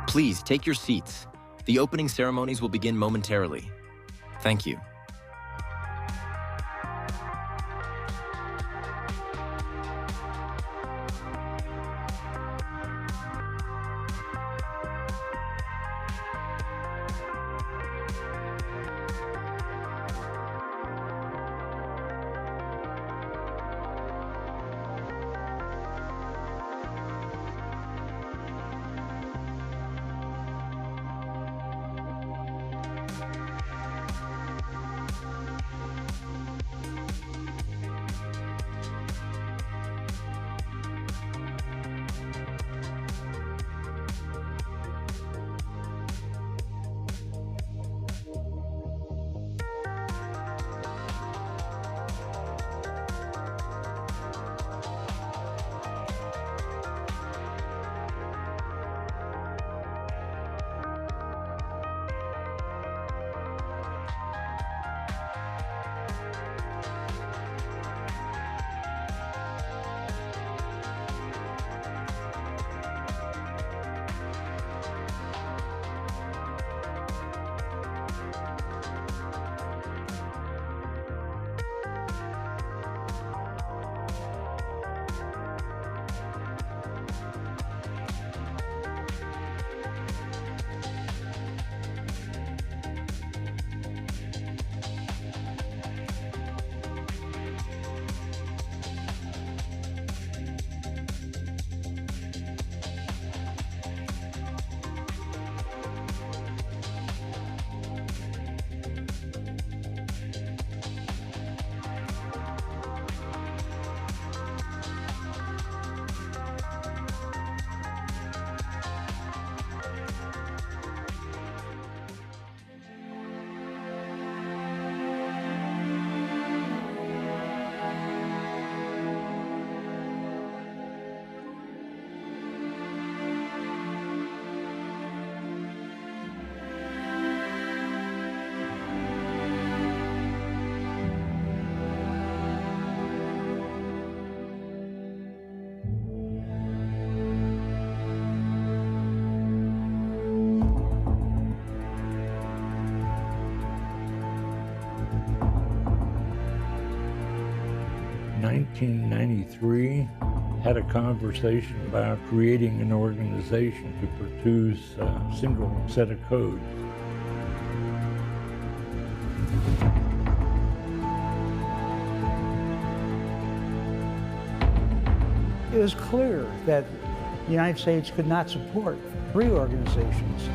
Please take your seats. The opening ceremonies will begin momentarily. Thank you. In 1993, had a conversation about creating an organization to produce a single set of codes. It was clear that the United States could not support three organizations.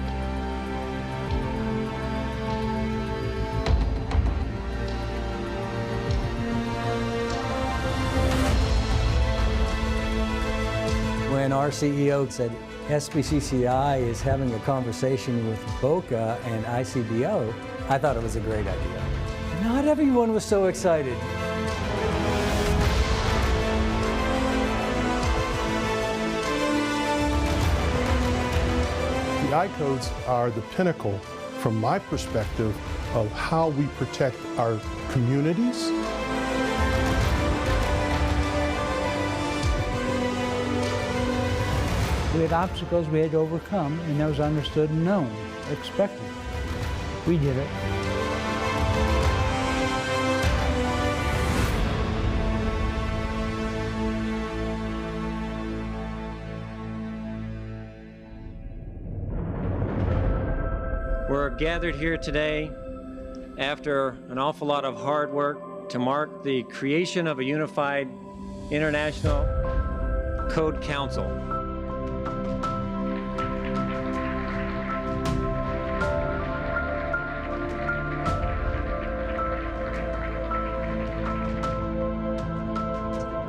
When our CEO said SBCCI is having a conversation with BOCA and ICBO, I thought it was a great idea. Not everyone was so excited. The I-codes are the pinnacle, from my perspective, of how we protect our communities. We had obstacles we had to overcome, and that was understood and known, expected. We did it. We're gathered here today after an awful lot of hard work to mark the creation of a unified international code council.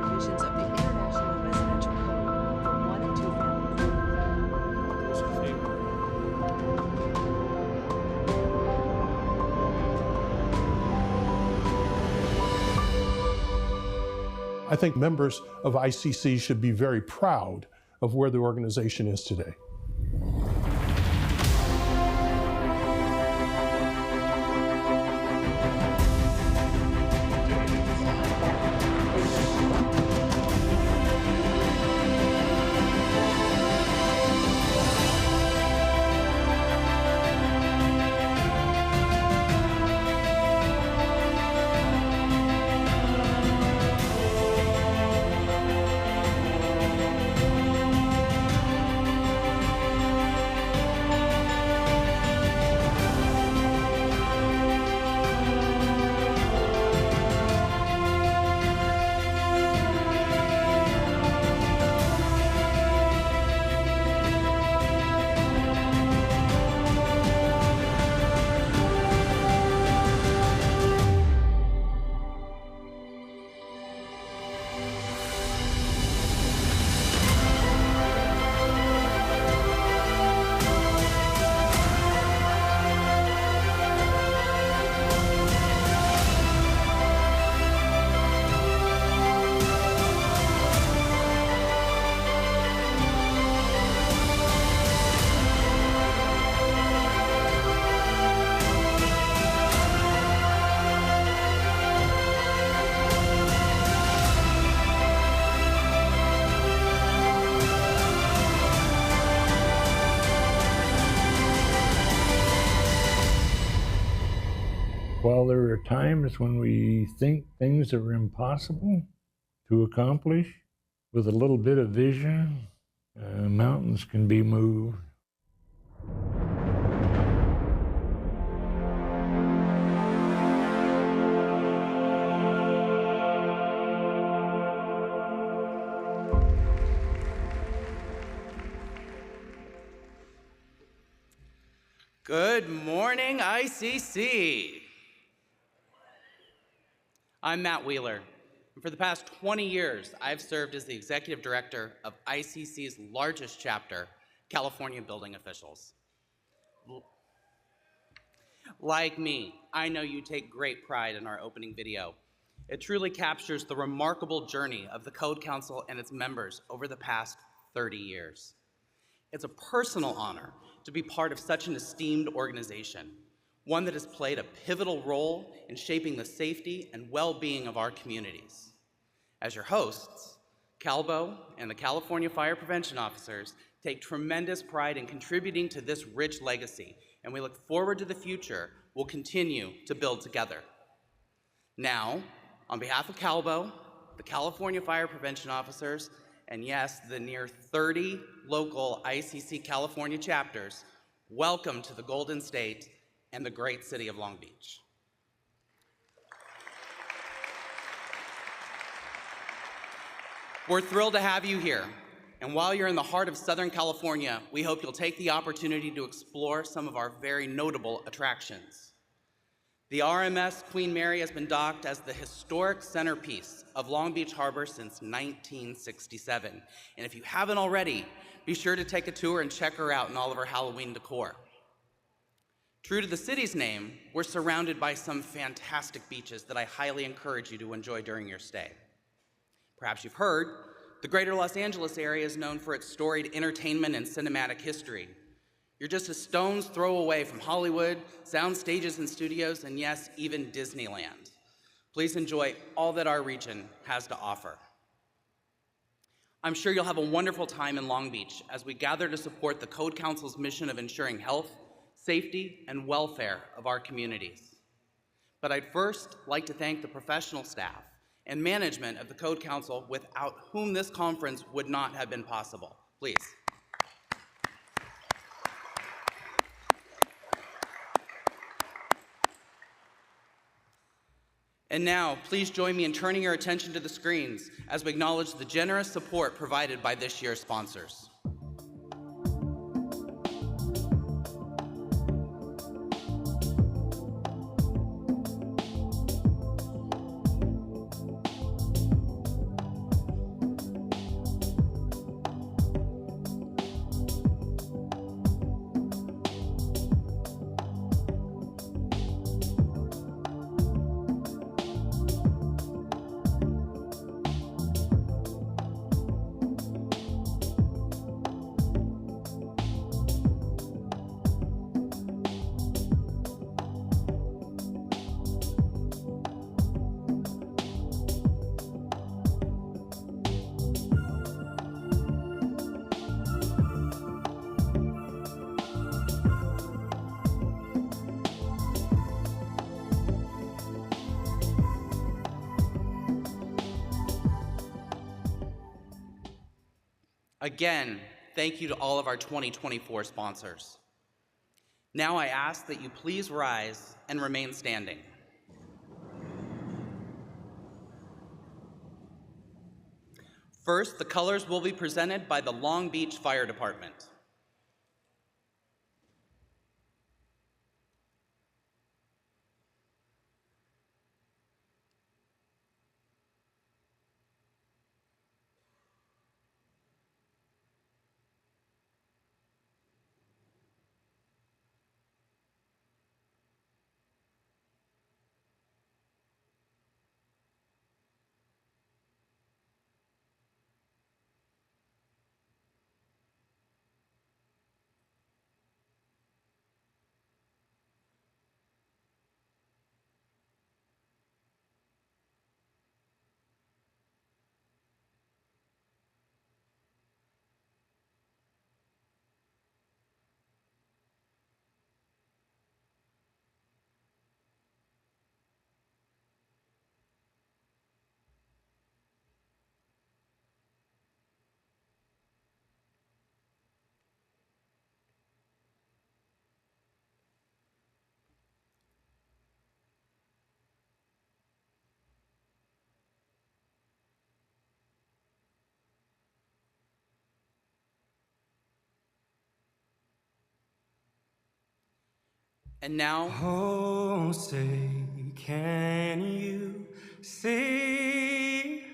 Provisions of the International Residential Code for 1 and 2 family. Those in favor? I think members of ICC should be very proud of where the organization is today. times when we think things are impossible to accomplish. With a little bit of vision, mountains can be moved. Good morning, ICC. I'm Matt Wheeler, and for the past 20 years, I've served as the executive director of ICC's largest chapter, California Building Officials. Like me, I know you take great pride in our opening video. It truly captures the remarkable journey of the Code Council and its members over the past 30 years. It's a personal honor to be part of such an esteemed organization, one that has played a pivotal role in shaping the safety and well-being of our communities. As your hosts, CalBO and the California Fire Prevention Officers take tremendous pride in contributing to this rich legacy, and we look forward to the future we'll continue to build together. Now, on behalf of CalBO, the California Fire Prevention Officers, and yes, the near 30 local ICC California chapters, welcome to the Golden State and the great city of Long Beach. We're thrilled to have you here, and while you're in the heart of Southern California, we hope you'll take the opportunity to explore some of our very notable attractions. The RMS Queen Mary has been docked as the historic centerpiece of Long Beach Harbor since 1967. And if you haven't already, be sure to take a tour and check her out in all of her Halloween decor. True to the city's name, we're surrounded by some fantastic beaches that I highly encourage you to enjoy during your stay. Perhaps you've heard, the greater Los Angeles area is known for its storied entertainment and cinematic history. You're just a stone's throw away from Hollywood, sound stages and studios, and yes, even Disneyland. Please enjoy all that our region has to offer. I'm sure you'll have a wonderful time in Long Beach as we gather to support the Code Council's mission of ensuring health, safety, and welfare of our communities. But I'd first like to thank the professional staff and management of the Code Council, without whom this conference would not have been possible. Please. And now, please join me in turning your attention to the screens as we acknowledge the generous support provided by this year's sponsors. Again, thank you to all of our 2024 sponsors. Now I ask that you please rise and remain standing. First, the colors will be presented by the Long Beach Fire Department. And now, oh, say, can you see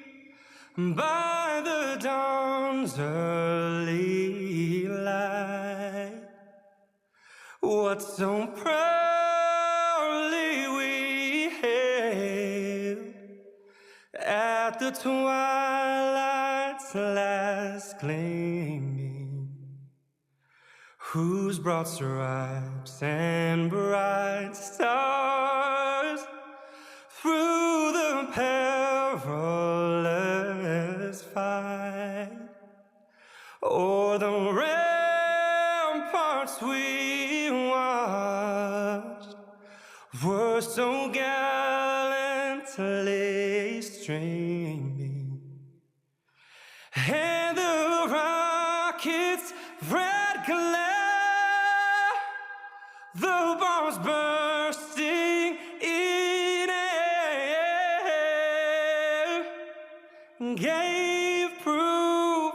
by the dawn's early light what so proudly we hailed at the twilight's last gleaming, whose broad stripes and bright stars through the perilous fight o'er the ramparts we watched were so gallantly streaming, and the rocket's red glare, the bombs bursting in air, gave proof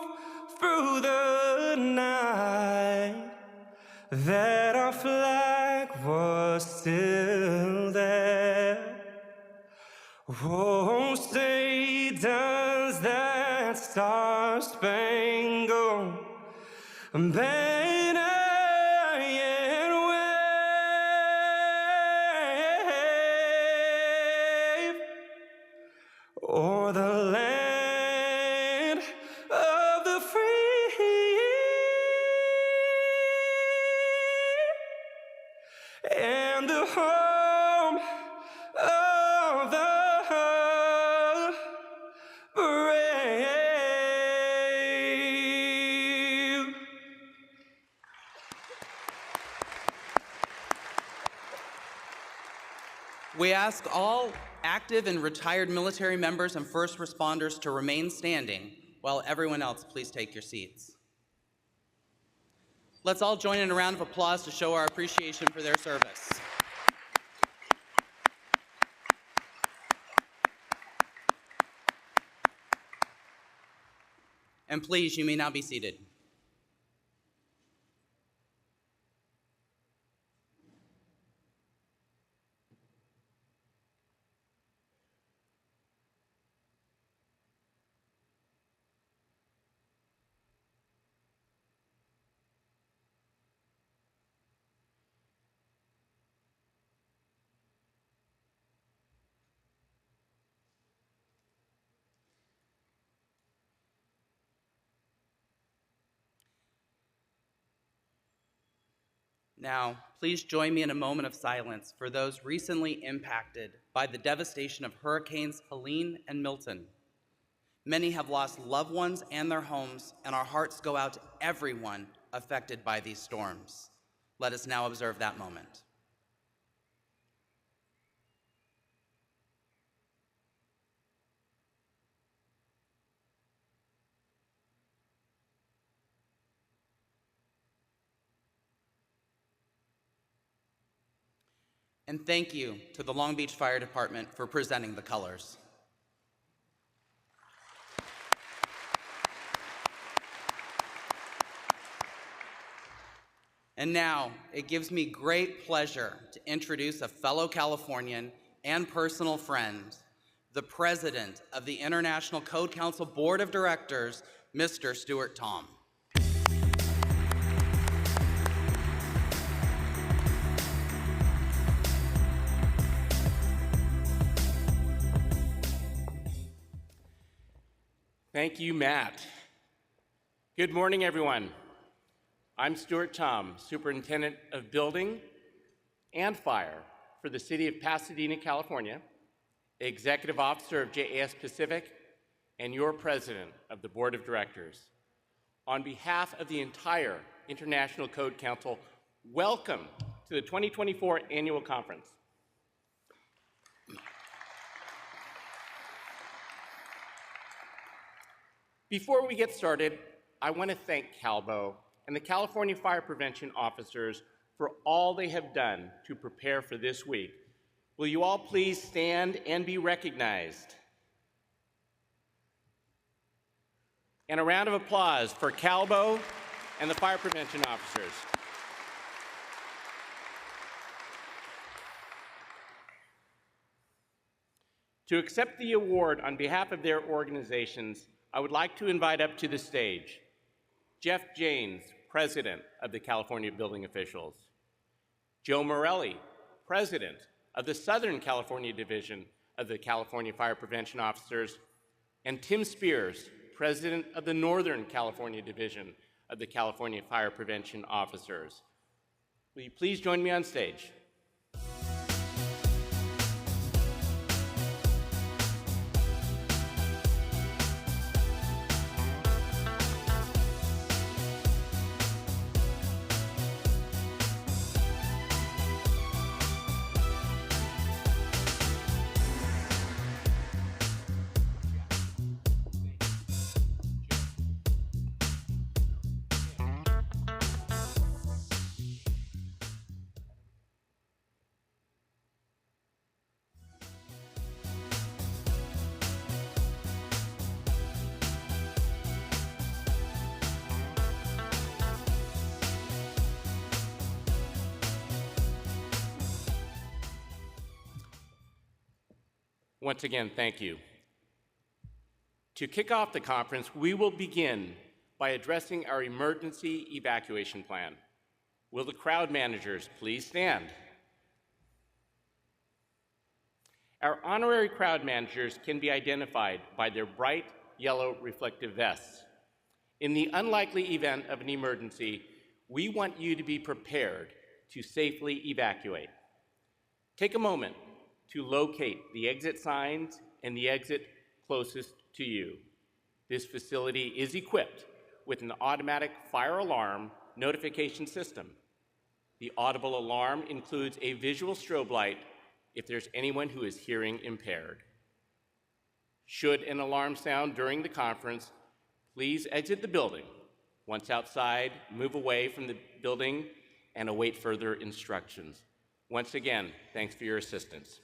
through the night that our flag was still there. Oh, say, does that star-spangled banner yet wave o'er the land of the free and the home of the brave? we ask all active and retired military members and first responders to remain standing while everyone else please take your seats. Let's all join in a round of applause to show our appreciation for their service. And please, you may now be seated. Now, please join me in a moment of silence for those recently impacted by the devastation of Hurricanes Helene and Milton. Many have lost loved ones and their homes, and our hearts go out to everyone affected by these storms. Let us now observe that moment. And thank you to the Long Beach Fire Department for presenting the colors. And now, it gives me great pleasure to introduce a fellow Californian and personal friend, the president of the International Code Council Board of Directors, Mr. Stuart Tom. Thank you, Matt. Good morning, everyone. I'm Stuart Tom, Superintendent of Building and Fire for the City of Pasadena, California, Executive Officer of JAS Pacific, and your President of the Board of Directors. On behalf of the entire International Code Council, welcome to the 2024 Annual Conference. Before we get started, I want to thank CalBO and the California Fire Prevention Officers for all they have done to prepare for this week. Will you all please stand and be recognized? And a round of applause for CalBO and the Fire Prevention Officers. To accept the award on behalf of their organizations, I would like to invite up to the stage Jeff Janes, President of the California Building Officials, Joe Morelli, President of the Southern California Division of the California Fire Prevention Officers, and Tim Spears, President of the Northern California Division of the California Fire Prevention Officers. Will you please join me on stage? Once again, thank you. To kick off the conference, we will begin by addressing our emergency evacuation plan. Will the crowd managers please stand? Our honorary crowd managers can be identified by their bright yellow reflective vests. In the unlikely event of an emergency, we want you to be prepared to safely evacuate. Take a moment to locate the exit signs and the exit closest to you. This facility is equipped with an automatic fire alarm notification system. The audible alarm includes a visual strobe light if there's anyone who is hearing impaired. Should an alarm sound during the conference, please exit the building. Once outside, move away from the building and await further instructions. Once again, thanks for your assistance.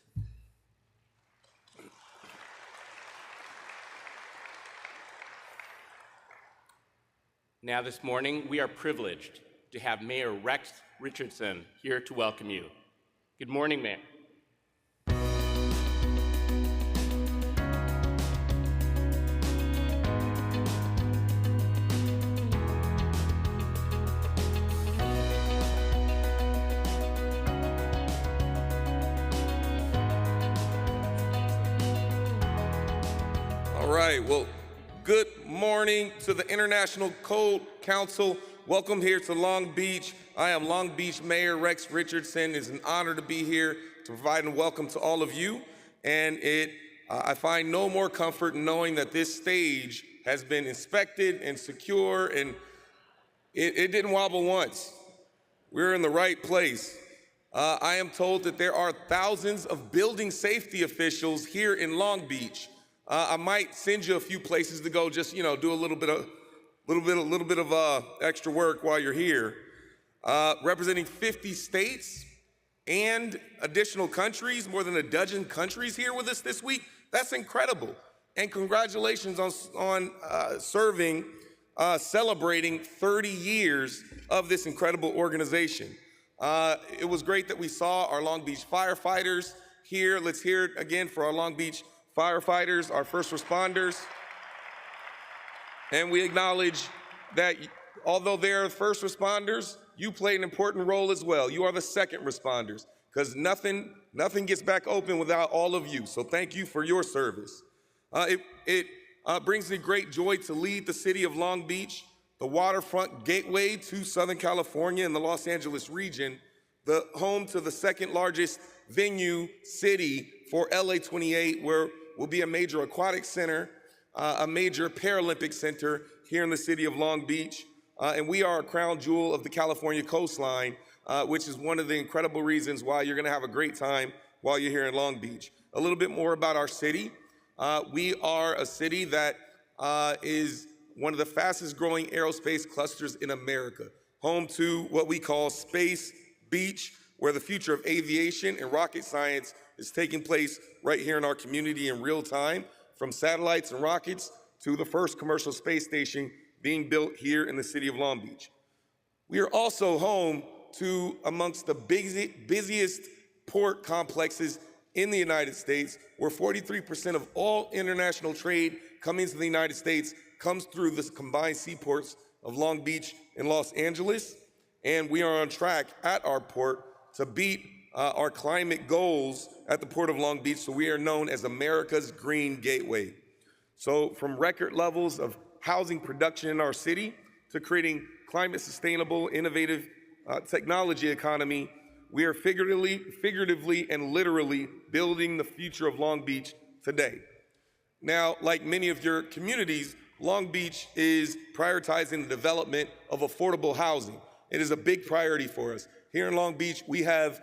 Now this morning, we are privileged to have Mayor Rex Richardson here to welcome you. Good morning, Mayor. All right, well, good morning to the International Code Council. Welcome here to Long Beach. I am Long Beach Mayor Rex Richardson. It's an honor to be here to provide a welcome to all of you. And I find no more comfort in knowing that this stage has been inspected and secure, and it didn't wobble once. We're in the right place. I am told that there are thousands of building safety officials here in Long Beach. I might send you a few places to go, just do a little bit of extra work while you're here. Representing 50 states and additional countries, more than a dozen countries here with us this week. That's incredible. And congratulations on celebrating 30 years of this incredible organization. It was great that we saw our Long Beach firefighters here. Let's hear it again for our Long Beach firefighters, our first responders. And we acknowledge that although they're first responders, you play an important role as well. You are the second responders, because nothing gets back open without all of you. So thank you for your service. It brings me great joy to lead the city of Long Beach, the waterfront gateway to Southern California and the Los Angeles region, the home to the second largest venue city for LA 28, where will be a major aquatic center, a major Paralympic center here in the city of Long Beach. And we are a crown jewel of the California coastline, which is one of the incredible reasons why you're gonna have a great time while you're here in Long Beach. A little bit more about our city. We are a city that is one of the fastest growing aerospace clusters in America, home to what we call Space Beach, where the future of aviation and rocket science is taking place right here in our community in real time, from satellites and rockets to the first commercial space station being built here in the city of Long Beach. We are also home to amongst the busiest port complexes in the United States, where 43% of all international trade coming into the United States comes through the combined seaports of Long Beach and Los Angeles. And we are on track at our port to beat our climate goals at the Port of Long Beach, so we are known as America's Green Gateway. So from record levels of housing production in our city to creating climate sustainable, innovative technology economy, we are figuratively and literally building the future of Long Beach today. Now, like many of your communities, Long Beach is prioritizing the development of affordable housing. It is a big priority for us. Here in Long Beach, we have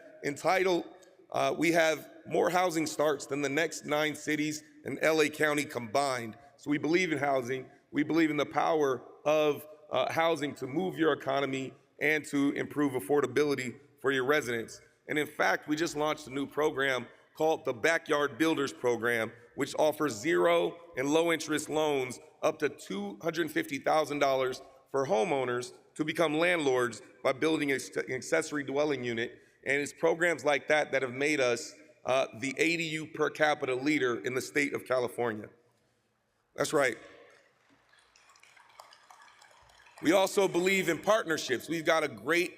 more housing starts than the next 9 cities in LA County combined. So we believe in housing. We believe in the power of housing to move your economy and to improve affordability for your residents. And in fact, we just launched a new program called the Backyard Builders Program, which offers 0 and low interest loans up to $250,000 for homeowners to become landlords by building an accessory dwelling unit. And it's programs like that that have made us the ADU per capita leader in the state of California. That's right. We also believe in partnerships. We've got a great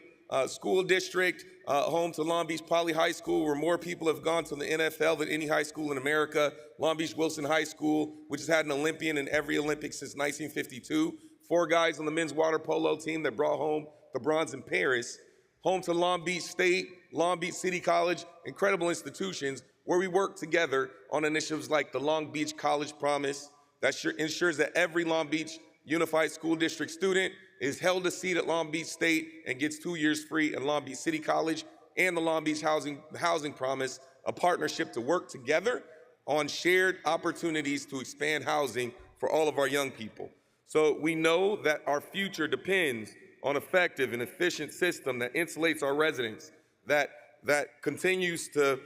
school district, home to Long Beach Poly High School, where more people have gone to the NFL than any high school in America. Long Beach Wilson High School, which has had an Olympian in every Olympics since 1952. 4 guys on the men's water polo team that brought home the bronze in Paris. Home to Long Beach State, Long Beach City College, incredible institutions where we work together on initiatives like the Long Beach College Promise that ensures that every Long Beach Unified School District student is held a seat at Long Beach State and gets 2 years free at Long Beach City College, and the Long Beach Housing Promise, a partnership to work together on shared opportunities to expand housing for all of our young people. So we know that our future depends on effective and efficient system that insulates our residents, that continues to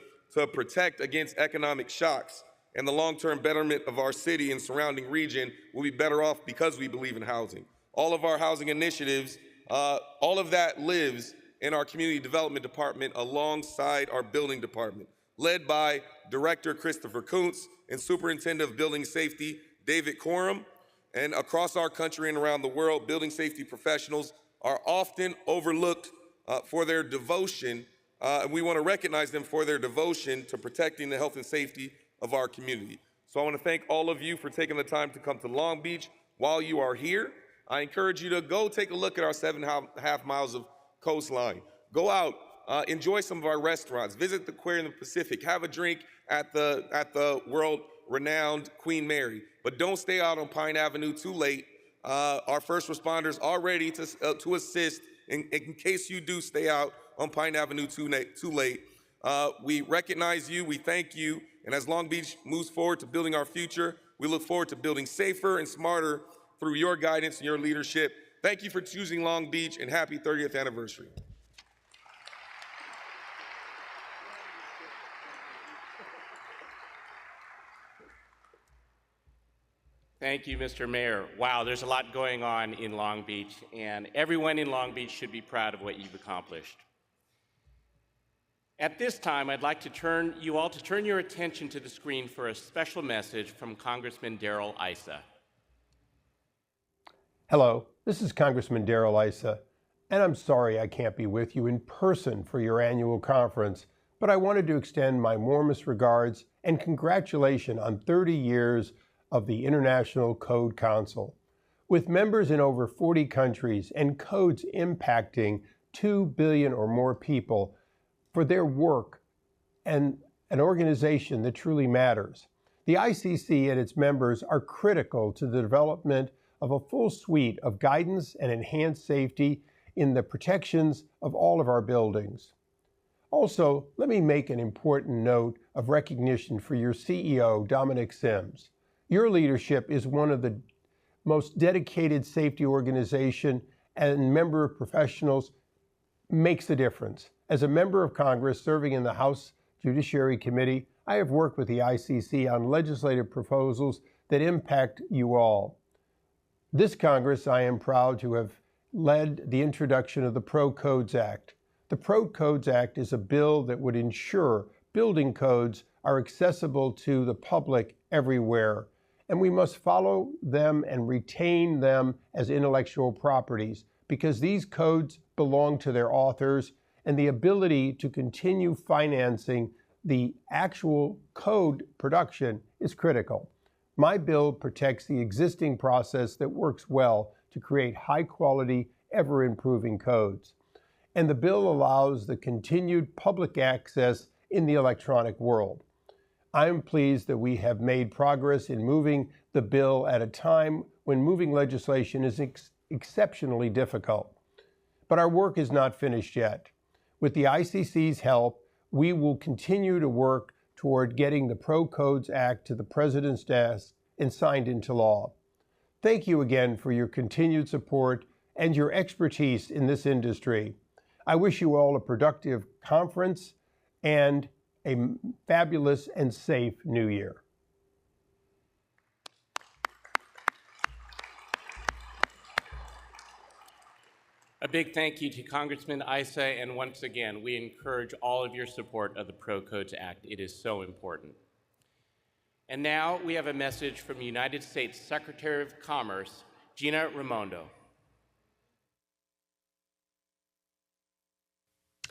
protect against economic shocks, and the long-term betterment of our city and surrounding region will be better off because we believe in housing. All of our housing initiatives, all of that lives in our community development department alongside our building department, led by Director Christopher Kuntz and Superintendent of Building Safety, David Coram. And across our country and around the world, building safety professionals are often overlooked for their devotion, and we want to recognize them for their devotion to protecting the health and safety of our community. So I want to thank all of you for taking the time to come to Long Beach. While you are here, I encourage you to go take a look at our 7.5 miles of coastline. Go out, enjoy some of our restaurants, visit the Aquarium of the Pacific, have a drink at the world-renowned Queen Mary. But don't stay out on Pine Avenue too late. Our first responders are ready to assist in case you do stay out on Pine Avenue too late. We recognize you, we thank you, and as Long Beach moves forward to building our future, we look forward to building safer and smarter through your guidance and your leadership. Thank you for choosing Long Beach, and happy 30th anniversary. Thank you, Mr. Mayor. Wow, there's a lot going on in Long Beach, and everyone in Long Beach should be proud of what you've accomplished. At this time, I'd like to turn your attention to the screen for a special message from Congressman Darrell Issa. Hello, this is Congressman Darrell Issa, and I'm sorry I can't be with you in person for your annual conference, but I wanted to extend my warmest regards and congratulations on 30 years of the International Code Council. With members in over 40 countries and codes impacting 2 billion or more people for their work and an organization that truly matters. The ICC and its members are critical to the development of a full suite of guidance and enhanced safety in the protections of all of our buildings. Also, let me make an important note of recognition for your CEO, Dominic Sims. Your leadership is one of the most dedicated safety organization and member professionals makes a difference. As a member of Congress serving in the House Judiciary Committee, I have worked with the ICC on legislative proposals that impact you all. This Congress, I am proud to have led the introduction of the Pro Codes Act. The Pro Codes Act is a bill that would ensure building codes are accessible to the public everywhere, and we must follow them and retain them as intellectual properties because these codes belong to their authors, and the ability to continue financing the actual code production is critical. My bill protects the existing process that works well to create high-quality, ever-improving codes. And the bill allows the continued public access in the electronic world. I am pleased that we have made progress in moving the bill at a time when moving legislation is exceptionally difficult. But our work is not finished yet. With the ICC's help, we will continue to work toward getting the Pro Codes Act to the President's desk and signed into law. Thank you again for your continued support and your expertise in this industry. I wish you all a productive conference and a fabulous and safe new year. A big thank you to Congressman Issa, and once again, we encourage all of your support of the Pro Codes Act. It is so important. And now we have a message from United States Secretary of Commerce, Gina Raimondo.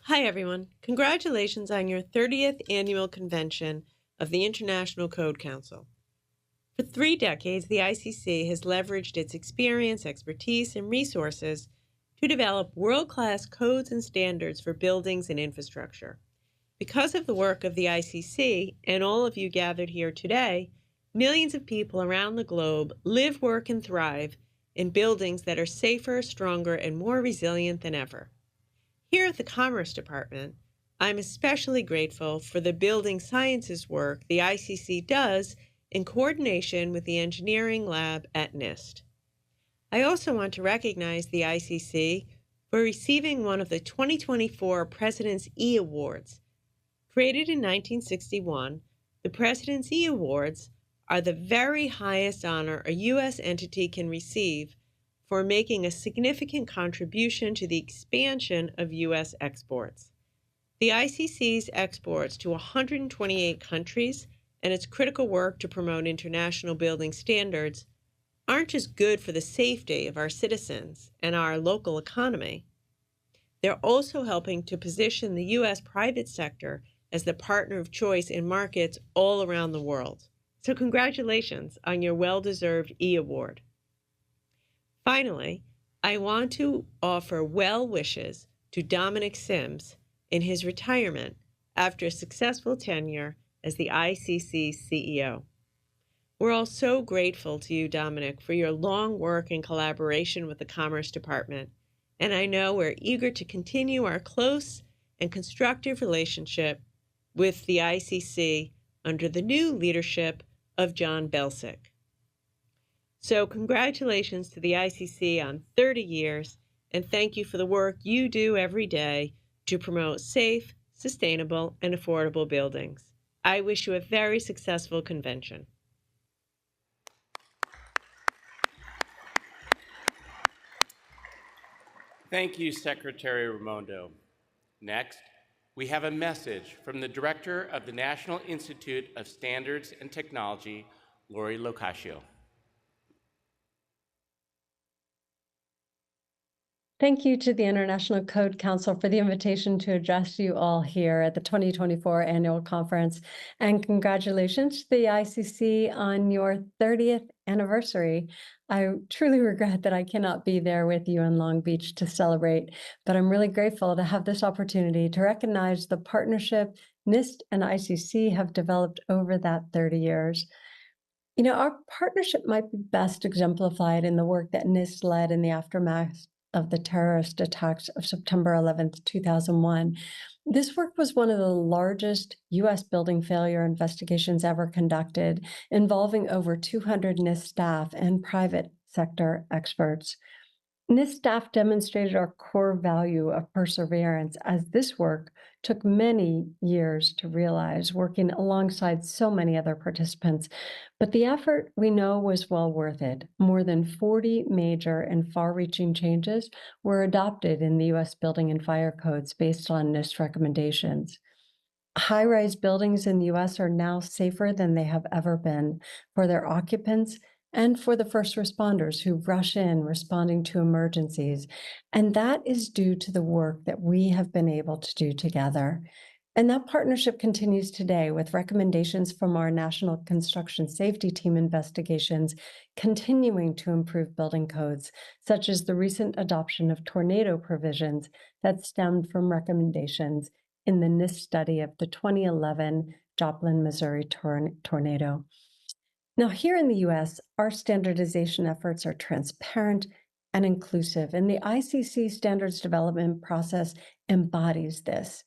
Hi, everyone. Congratulations on your 30th annual convention of the International Code Council. For 3 decades, the ICC has leveraged its experience, expertise, and resources to develop world-class codes and standards for buildings and infrastructure. Because of the work of the ICC and all of you gathered here today, millions of people around the globe live, work, and thrive in buildings that are safer, stronger, and more resilient than ever. Here at the Commerce Department, I'm especially grateful for the building sciences work the ICC does in coordination with the engineering lab at NIST. I also want to recognize the ICC for receiving one of the 2024 President's E Awards. Created in 1961, the President's E Awards are the very highest honor a U.S. entity can receive for making a significant contribution to the expansion of U.S. exports. The ICC's exports to 128 countries and its critical work to promote international building standards aren't just good for the safety of our citizens and our local economy. They're also helping to position the U.S. private sector as the partner of choice in markets all around the world. So congratulations on your well-deserved E Award. Finally, I want to offer well wishes to Dominic Sims in his retirement after a successful tenure as the ICC CEO. We're all so grateful to you, Dominic, for your long work and collaboration with the Commerce Department, and I know we're eager to continue our close and constructive relationship with the ICC under the new leadership of John Belsick. So congratulations to the ICC on 30 years, and thank you for the work you do every day to promote safe, sustainable, and affordable buildings. I wish you a very successful convention. Thank you, Secretary Raimondo. Next, we have a message from the Director of the National Institute of Standards and Technology, Lori Locascio. Thank you to the International Code Council for the invitation to address you all here at the 2024 annual conference, and congratulations to the ICC on your 30th anniversary. I truly regret that I cannot be there with you in Long Beach to celebrate, but I'm really grateful to have this opportunity to recognize the partnership NIST and ICC have developed over that 30 years. You know, our partnership might be best exemplified in the work that NIST led in the aftermath of the terrorist attacks of September 11th, 2001. This work was one of the largest U.S. building failure investigations ever conducted, involving over 200 NIST staff and private sector experts. NIST staff demonstrated our core value of perseverance, as this work took many years to realize, working alongside so many other participants. But the effort, we know, was well worth it. More than 40 major and far-reaching changes were adopted in the U.S. building and fire codes based on NIST recommendations. High-rise buildings in the U.S. are now safer than they have ever been for their occupants and for the first responders who rush in responding to emergencies. And that is due to the work that we have been able to do together. And that partnership continues today with recommendations from our National Construction Safety Team investigations continuing to improve building codes, such as the recent adoption of tornado provisions that stemmed from recommendations in the NIST study of the 2011 Joplin, Missouri tornado. Now, here in the US, our standardization efforts are transparent and inclusive, and the ICC standards development process embodies this.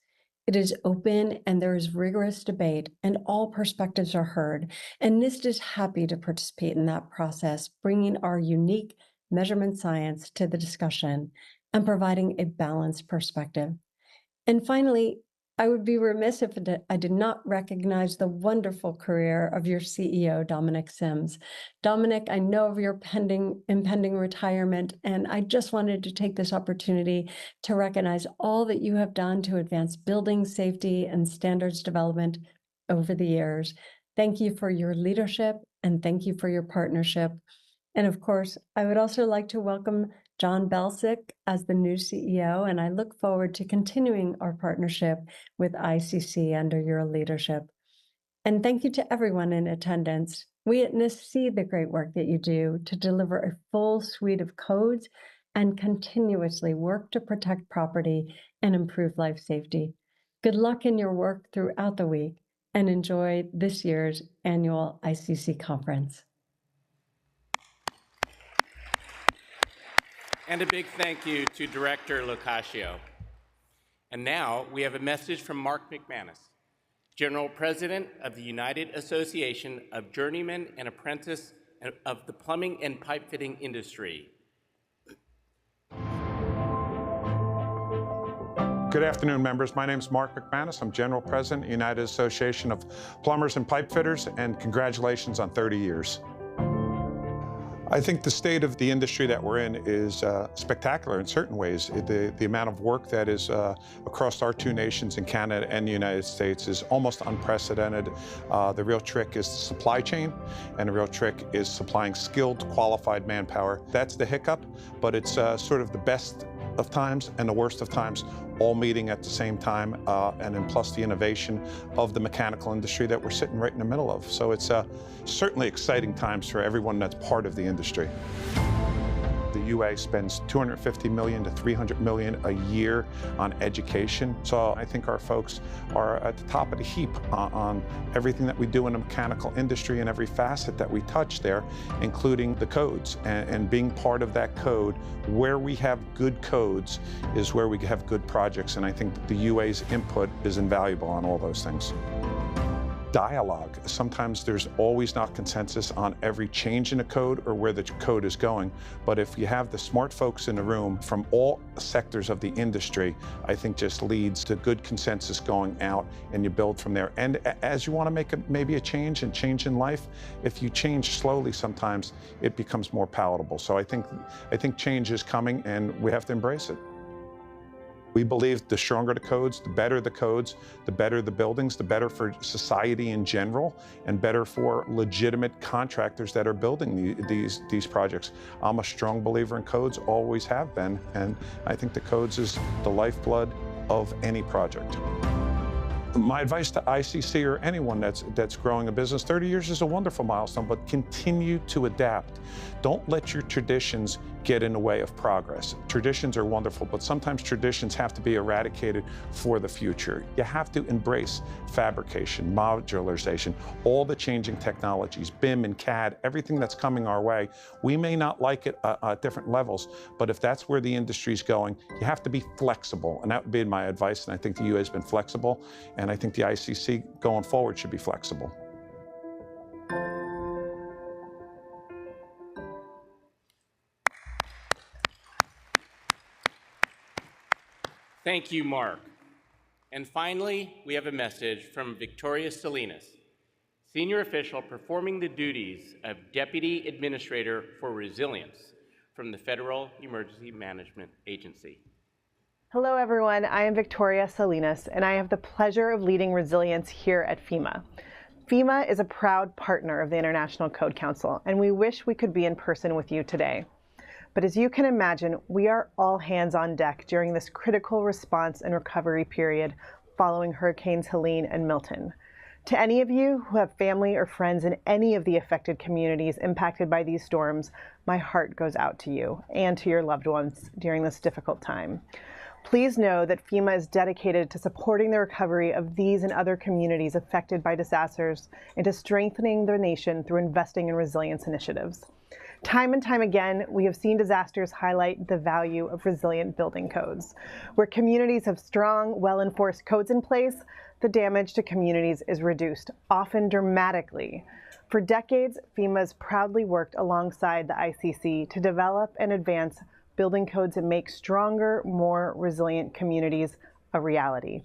It is open and there is rigorous debate and all perspectives are heard. And NIST is happy to participate in that process, bringing our unique measurement science to the discussion and providing a balanced perspective. And finally, I would be remiss if I did not recognize the wonderful career of your CEO, Dominic Sims. Dominic, I know of your impending retirement, and I just wanted to take this opportunity to recognize all that you have done to advance building safety and standards development over the years. Thank you for your leadership, and thank you for your partnership. And of course, I would also like to welcome John Belsick as the new CEO, and I look forward to continuing our partnership with ICC under your leadership. And thank you to everyone in attendance. We at NIST see the great work that you do to deliver a full suite of codes and continuously work to protect property and improve life safety. Good luck in your work throughout the week, and enjoy this year's annual ICC conference. And a big thank you to Director Locascio. And now we have a message from Mark McManus, General President of the United Association of Journeymen and Apprentices of the Plumbing and Pipe Fitting Industry. Good afternoon, members. My name is Mark McManus. I'm General President, United Association of Plumbers and Pipe Fitters, and congratulations on 30 years. I think the state of the industry that we're in is spectacular in certain ways. The amount of work that is across our two nations in Canada and the United States is almost unprecedented. The real trick is the supply chain, and the real trick is supplying skilled, qualified manpower. That's the hiccup, but it's sort of the best of times and the worst of times all meeting at the same time, and then plus the innovation of the mechanical industry that we're sitting right in the middle of. So it's certainly exciting times for everyone that's part of the industry. The UA spends $250 million to $300 million a year on education. So I think our folks are at the top of the heap on everything that we do in the mechanical industry and every facet that we touch there, including the codes. And being part of that code, where we have good codes is where we have good projects. And I think the UA's input is invaluable on all those things. Dialogue. Sometimes there's always not consensus on every change in a code or where the code is going. But if you have the smart folks in the room from all sectors of the industry, I think just leads to good consensus going out, and you build from there. And as you want to make maybe a change in life, if you change slowly, sometimes it becomes more palatable. So I think change is coming, and we have to embrace it. We believe the stronger the codes, the better the buildings, the better for society in general, and better for legitimate contractors that are building these projects. I'm a strong believer in codes, always have been, and I think the codes is the lifeblood of any project. My advice to ICC or anyone that's growing a business, 30 years is a wonderful milestone, but continue to adapt. Don't let your traditions get in the way of progress. Traditions are wonderful, but sometimes traditions have to be eradicated for the future. You have to embrace fabrication, modularization, all the changing technologies, BIM and CAD, everything that's coming our way. We may not like it at different levels, but if that's where the industry's going, you have to be flexible, and that would be my advice, and I think the UA has been flexible, and I think the ICC going forward should be flexible. Thank you, Mark. And finally, we have a message from Victoria Salinas, senior official performing the duties of Deputy Administrator for Resilience from the Federal Emergency Management Agency. Hello everyone, I am Victoria Salinas and I have the pleasure of leading resilience here at FEMA. FEMA is a proud partner of the International Code Council and we wish we could be in person with you today. But as you can imagine, we are all hands on deck during this critical response and recovery period following Hurricanes Helene and Milton. To any of you who have family or friends in any of the affected communities impacted by these storms, my heart goes out to you and to your loved ones during this difficult time. Please know that FEMA is dedicated to supporting the recovery of these and other communities affected by disasters and to strengthening the nation through investing in resilience initiatives. Time and time again, we have seen disasters highlight the value of resilient building codes. Where communities have strong, well-enforced codes in place, the damage to communities is reduced, often dramatically. For decades, FEMA has proudly worked alongside the ICC to develop and advance building codes that make stronger, more resilient communities a reality.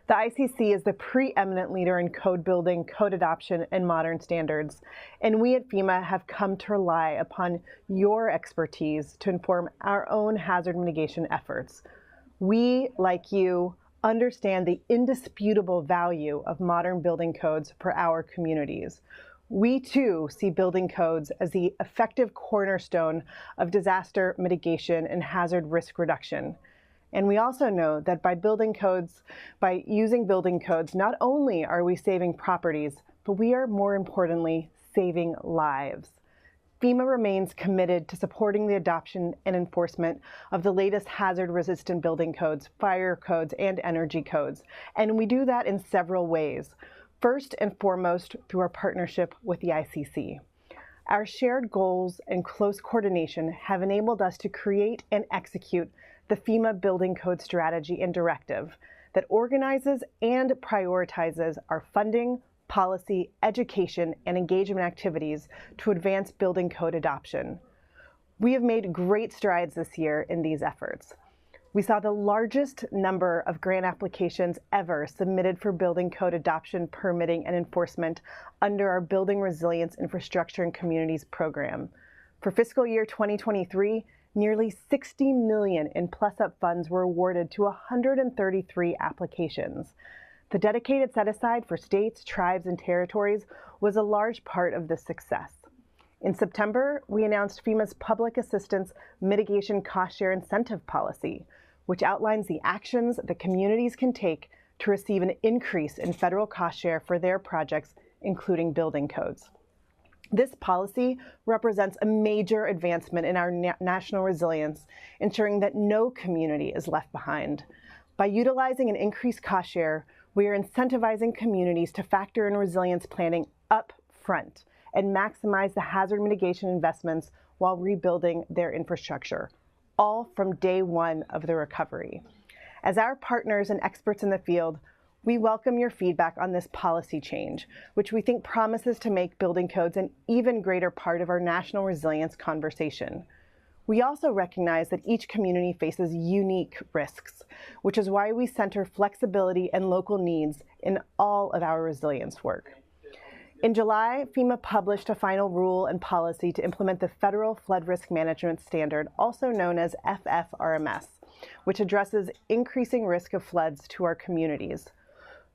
The ICC is the preeminent leader in code building, code adoption, and modern standards, and we at FEMA have come to rely upon your expertise to inform our own hazard mitigation efforts. We, like you, understand the indisputable value of modern building codes for our communities. We too see building codes as the effective cornerstone of disaster mitigation and hazard risk reduction. And we also know that by using building codes, not only are we saving properties, but we are more importantly saving lives. FEMA remains committed to supporting the adoption and enforcement of the latest hazard-resistant building codes, fire codes, and energy codes. And we do that in several ways. First and foremost, through our partnership with the ICC. Our shared goals and close coordination have enabled us to create and execute the FEMA Building Code Strategy and Directive that organizes and prioritizes our funding, policy, education, and engagement activities to advance building code adoption. We have made great strides this year in these efforts. We saw the largest number of grant applications ever submitted for building code adoption, permitting, and enforcement under our Building Resilience Infrastructure and Communities program. For fiscal year 2023, nearly $60 million in plus-up funds were awarded to 133 applications. The dedicated set-aside for states, tribes, and territories was a large part of this success. In September, we announced FEMA's Public Assistance Mitigation Cost Share Incentive Policy, which outlines the actions that communities can take to receive an increase in federal cost share for their projects, including building codes. This policy represents a major advancement in our national resilience, ensuring that no community is left behind. By utilizing an increased cost share, we are incentivizing communities to factor in resilience planning up front and maximize the hazard mitigation investments while rebuilding their infrastructure, all from day one of the recovery. As our partners and experts in the field, we welcome your feedback on this policy change, which we think promises to make building codes an even greater part of our national resilience conversation. We also recognize that each community faces unique risks, which is why we center flexibility and local needs in all of our resilience work. In July, FEMA published a final rule and policy to implement the Federal Flood Risk Management Standard, also known as FFRMS, which addresses increasing risk of floods to our communities.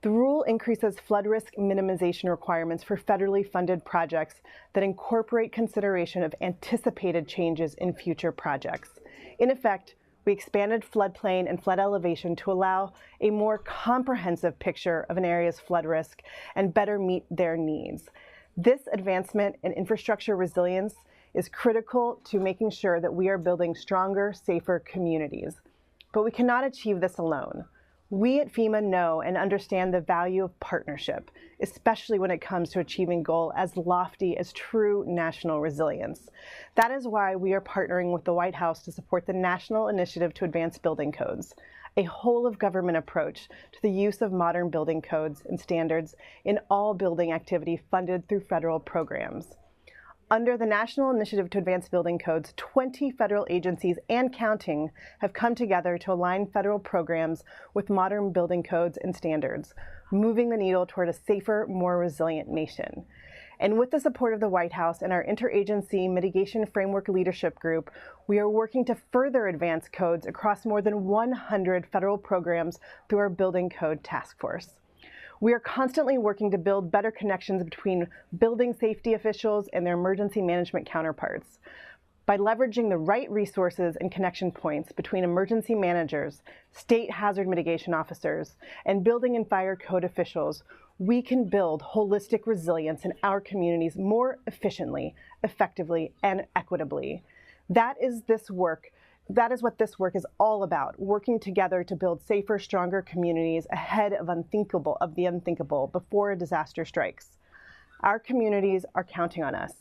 The rule increases flood risk minimization requirements for federally funded projects that incorporate consideration of anticipated changes in future projects. In effect, we expanded floodplain and flood elevation to allow a more comprehensive picture of an area's flood risk and better meet their needs. This advancement in infrastructure resilience is critical to making sure that we are building stronger, safer communities. But we cannot achieve this alone. We at FEMA know and understand the value of partnership, especially when it comes to achieving goals as lofty as true national resilience. That is why we are partnering with the White House to support the National Initiative to Advance Building Codes, a whole-of-government approach to the use of modern building codes and standards in all building activity funded through federal programs. Under the National Initiative to Advance Building Codes, 20 federal agencies and counting have come together to align federal programs with modern building codes and standards, moving the needle toward a safer, more resilient nation. And with the support of the White House and our Interagency Mitigation Framework Leadership Group, we are working to further advance codes across more than 100 federal programs through our Building Code Task Force. We are constantly working to build better connections between building safety officials and their emergency management counterparts. By leveraging the right resources and connection points between emergency managers, state hazard mitigation officers, and building and fire code officials, we can build holistic resilience in our communities more efficiently, effectively, and equitably. That is what this work is all about, working together to build safer, stronger communities ahead of the unthinkable before a disaster strikes. Our communities are counting on us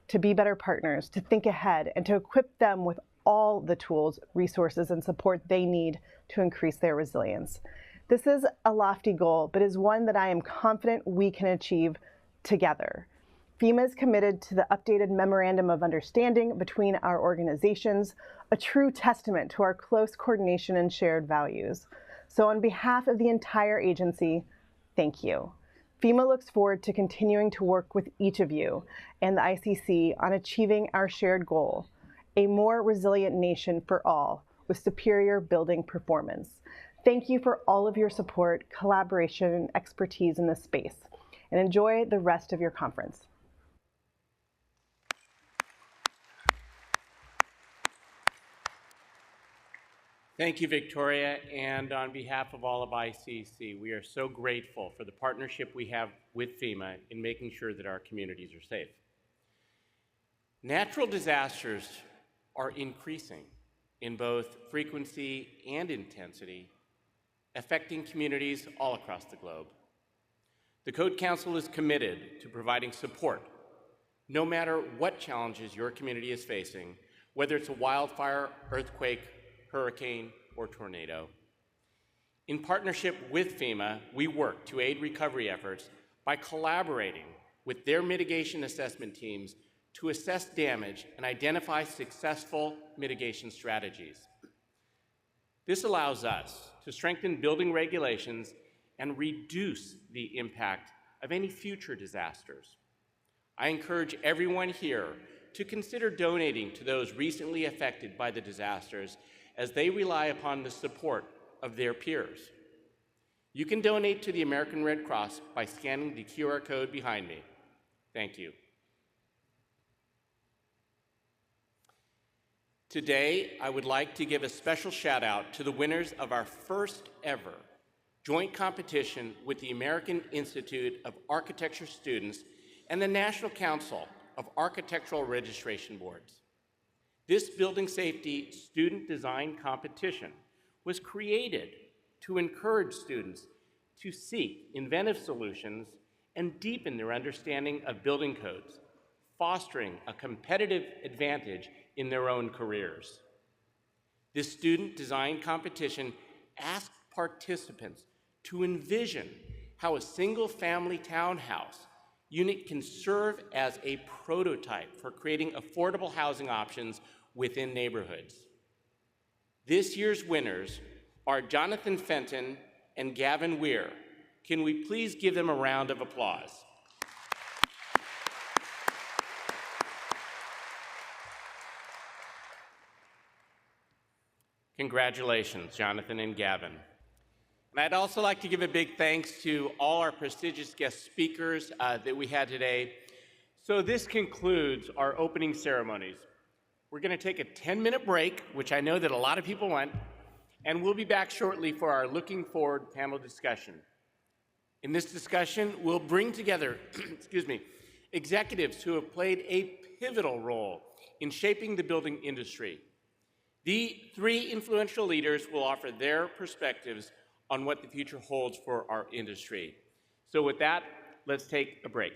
to be better partners, to think ahead, and to equip them with all the tools, resources, and support they need to increase their resilience. This is a lofty goal, but is one that I am confident we can achieve together. FEMA is committed to the updated Memorandum of Understanding between our organizations, a true testament to our close coordination and shared values. So on behalf of the entire agency, thank you. FEMA looks forward to continuing to work with each of you and the ICC on achieving our shared goal, a more resilient nation for all with superior building performance. Thank you for all of your support, collaboration, and expertise in this space, and enjoy the rest of your conference. Thank you, Victoria, and on behalf of all of ICC, we are so grateful for the partnership we have with FEMA in making sure that our communities are safe. Natural disasters are increasing in both frequency and intensity, affecting communities all across the globe. The Code Council is committed to providing support, no matter what challenges your community is facing, whether it's a wildfire, earthquake, hurricane, or tornado. In partnership with FEMA, we work to aid recovery efforts by collaborating with their mitigation assessment teams to assess damage and identify successful mitigation strategies. This allows us to strengthen building regulations and reduce the impact of any future disasters. I encourage everyone here to consider donating to those recently affected by the disasters as they rely upon the support of their peers. You can donate to the American Red Cross by scanning the QR code behind me. Thank you. Today, I would like to give a special shout out to the winners of our first ever joint competition with the American Institute of Architecture students and the National Council of Architectural Registration Boards. This building safety student design competition was created to encourage students to seek inventive solutions and deepen their understanding of building codes, fostering a competitive advantage in their own careers. This student design competition asked participants to envision how a single-family townhouse unit can serve as a prototype for creating affordable housing options within neighborhoods. This year's winners are Jonathan Fenton and Gavin Weir. Can we please give them a round of applause? Congratulations, Jonathan and Gavin. And I'd also like to give a big thanks to all our prestigious guest speakers that we had today. So this concludes our opening ceremonies. We're going to take a 10-minute break, which I know that a lot of people want, and we'll be back shortly for our Looking Forward panel discussion. In this discussion, we'll bring together executives who have played a pivotal role in shaping the building industry. The three influential leaders will offer their perspectives on what the future holds for our industry. So with that, let's take a break.